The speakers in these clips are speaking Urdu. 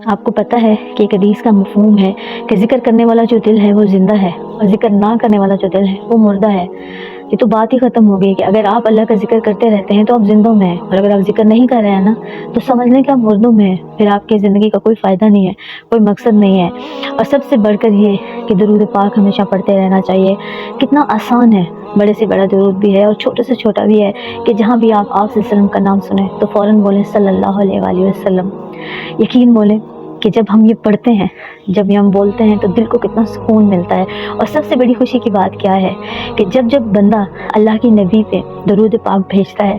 آپ کو پتہ ہے کہ ایک حدیث کا مفہوم ہے کہ ذکر کرنے والا جو دل ہے وہ زندہ ہے اور ذکر نہ کرنے والا جو دل ہے وہ مردہ ہے۔ یہ تو بات ہی ختم ہو گئی کہ اگر آپ اللہ کا ذکر کرتے رہتے ہیں تو آپ زندوں میں ہیں، اور اگر آپ ذکر نہیں کر رہے ہیں نا تو سمجھ لیں کہ آپ مردوں میں ہیں، پھر آپ کی زندگی کا کوئی فائدہ نہیں ہے، کوئی مقصد نہیں ہے۔ اور سب سے بڑھ کر یہ کہ درود پاک ہمیشہ پڑھتے رہنا چاہیے۔ کتنا آسان ہے، بڑے سے بڑا درود بھی ہے اور چھوٹے سے چھوٹا بھی ہے کہ جہاں بھی آپ صلی اللہ علیہ وسلم کا نام سنیں تو فوراً بولیں صلی اللہ علیہ وآلہ وسلم۔ یقین بولیں کہ جب ہم یہ پڑھتے ہیں، جب یہ ہم بولتے ہیں تو دل کو کتنا سکون ملتا ہے۔ اور سب سے بڑی خوشی کی بات کیا ہے کہ جب بندہ اللہ کی نبی پہ درود پاک بھیجتا ہے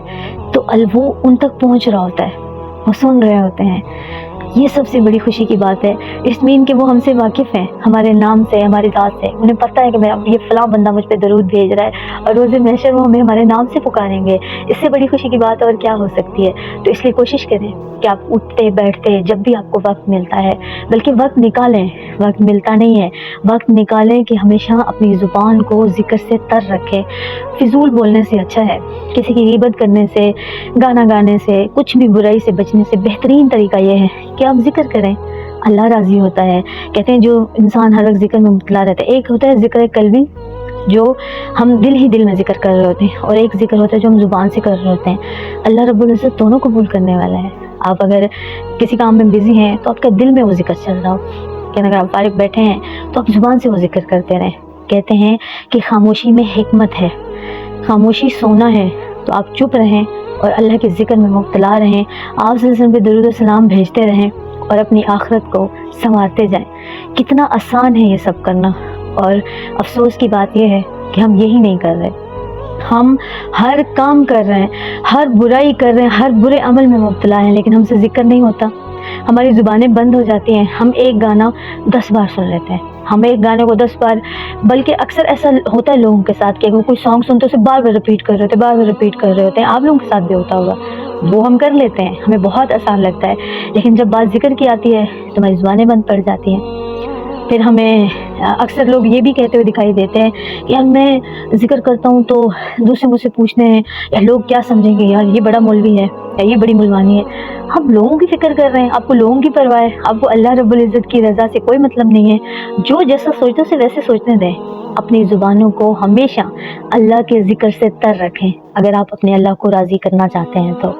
تو وہ ان تک پہنچ رہا ہوتا ہے، وہ سن رہے ہوتے ہیں۔ یہ سب سے بڑی خوشی کی بات ہے۔ اس مین کہ وہ ہم سے واقف ہیں، ہمارے نام سے، ہماری ذات سے، انہیں پتہ ہے کہ یہ فلاں بندہ مجھ پہ درود بھیج رہا ہے اور روز محشر وہ ہمیں ہمارے نام سے پکاریں گے۔ اس سے بڑی خوشی کی بات اور کیا ہو سکتی ہے؟ تو اس لیے کوشش کریں کہ آپ اٹھتے بیٹھتے جب بھی آپ کو وقت ملتا ہے، بلکہ وقت نکالیں، وقت ملتا نہیں ہے، وقت نکالیں کہ ہمیشہ اپنی زبان کو ذکر سے تر رکھیں۔ فضول بولنے سے اچھا ہے، کسی کی غیبت کرنے سے، گانا گانے سے، کچھ بھی برائی سے بچنے سے بہترین طریقہ یہ ہے کہ آپ ذکر کریں۔ اللہ راضی ہوتا ہے۔ کہتے ہیں جو انسان ہر وقت ذکر میں مبتلا رہتا ہے، ایک ہوتا ہے ذکر قلبی جو ہم دل ہی دل میں ذکر کر رہے ہوتے ہیں، اور ایک ذکر ہوتا ہے جو ہم زبان سے کر رہے ہوتے ہیں۔ اللہ رب العزت دونوں قبول کرنے والا ہے۔ آپ اگر کسی کام میں بزی ہیں تو آپ کا دل میں وہ ذکر چل رہا ہو، کہ اگر آپ فارغ بیٹھے ہیں تو آپ زبان سے وہ ذکر کرتے رہیں۔ کہتے ہیں کہ خاموشی میں حکمت ہے، خاموشی سونا ہے، تو آپ چپ رہیں اور اللہ کے ذکر میں مبتلا رہیں، آپ صلی اللہ علیہ وسلم پہ درود و سلام بھیجتے رہیں اور اپنی آخرت کو سنوارتے جائیں۔ کتنا آسان ہے یہ سب کرنا، اور افسوس کی بات یہ ہے کہ ہم یہی نہیں کر رہے۔ ہم ہر کام کر رہے ہیں، ہر برائی کر رہے ہیں، ہر برے عمل میں مبتلا ہیں، لیکن ہم سے ذکر نہیں ہوتا۔ ہماری زبانیں بند ہو جاتی ہیں، ہم ایک گانا 10 بار سن لیتے ہیں، ہم ایک گانے کو 10 بار، بلکہ اکثر ایسا ہوتا ہے لوگوں کے ساتھ کہ اگر کوئی سانگ سنتے اسے بار بار ریپیٹ کر رہے ہوتے ہیں، بار بار ریپیٹ کر رہے ہوتے ہیں۔ آپ لوگوں کے ساتھ بھی ہوتا ہوگا، وہ ہم کر لیتے ہیں، ہمیں بہت آسان لگتا ہے، لیکن جب بات ذکر کی آتی ہے تو ہماری زبانیں بند پڑ جاتی ہیں۔ پھر ہمیں اکثر لوگ یہ بھی کہتے ہوئے دکھائی دیتے ہیں کہ یار میں ذکر کرتا ہوں تو دوسرے مجھ سے پوچھتے ہیں یا لوگ کیا سمجھیں گے، یار یہ بڑا مولوی ہے یا یہ بڑی ملوانی ہے۔ ہم لوگوں کی فکر کر رہے ہیں، آپ کو لوگوں کی پرواہ ہے، آپ کو اللہ رب العزت کی رضا سے کوئی مطلب نہیں ہے۔ جو جیسا سوچتے اسے ویسے سوچنے دیں۔ اپنی زبانوں کو ہمیشہ اللہ کے ذکر سے تر رکھیں اگر آپ اپنے اللہ کو راضی کرنا چاہتے ہیں تو۔